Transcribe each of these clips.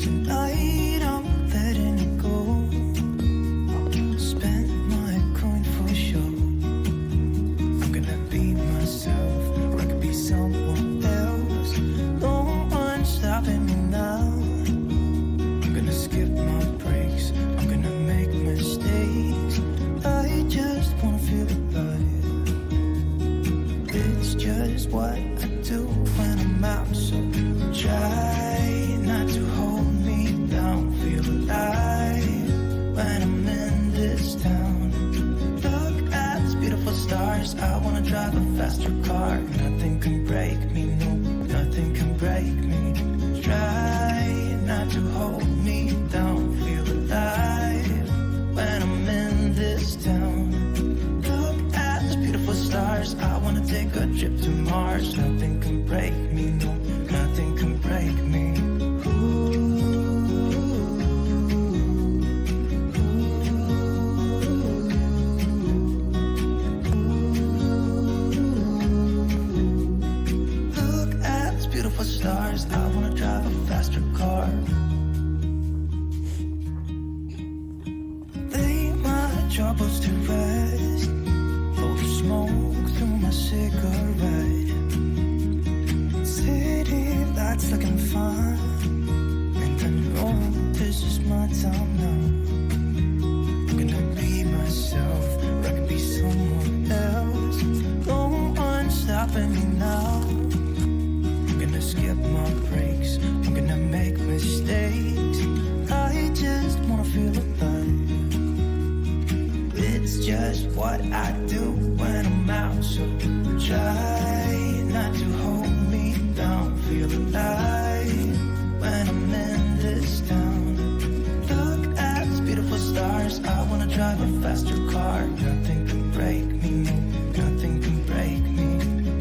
Tonight I'm letting it go. Spend my coin for sure. I'm gonna be myself, or I could be someone else. No one's stopping me now. I'm gonna skip my breaks, I'm gonna make mistakes. I just wanna feel alive. It's just what I do when I'm out, so try not to hold me down. Feel alive when I'm in this town. Look at these beautiful stars, I wanna drive a faster car. Nothing can break me, no, nothing can break me. Try not to hold me down. Feel alive when I'm in this town. Look at these beautiful stars, I wanna take a trip to Mars. Nothing can break me, no, nothing can break me. Look at these beautiful stars, I wanna drive a faster car. Lay my troubles to rest, blow the smoke through my cigarette. City lights looking fine, and I know this is my time now. I'm gonna be myself, or I could be someone else. No one's stopping me now. I'm gonna skip my breaks, I'm gonna make mistakes. I just wanna feel alive. It's just what I do when I'm out, so try not to hold me down. Feel alive when I'm in this town. Look at these beautiful stars, I wanna drive a faster car. Nothing can break me, no, nothing can break me.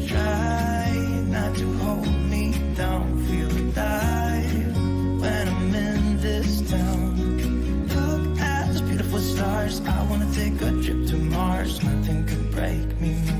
Try not to hold me down. Feel alive when I'm in this town. Look at these beautiful stars, I wanna take a trip to Mars. Nothing can break me, no,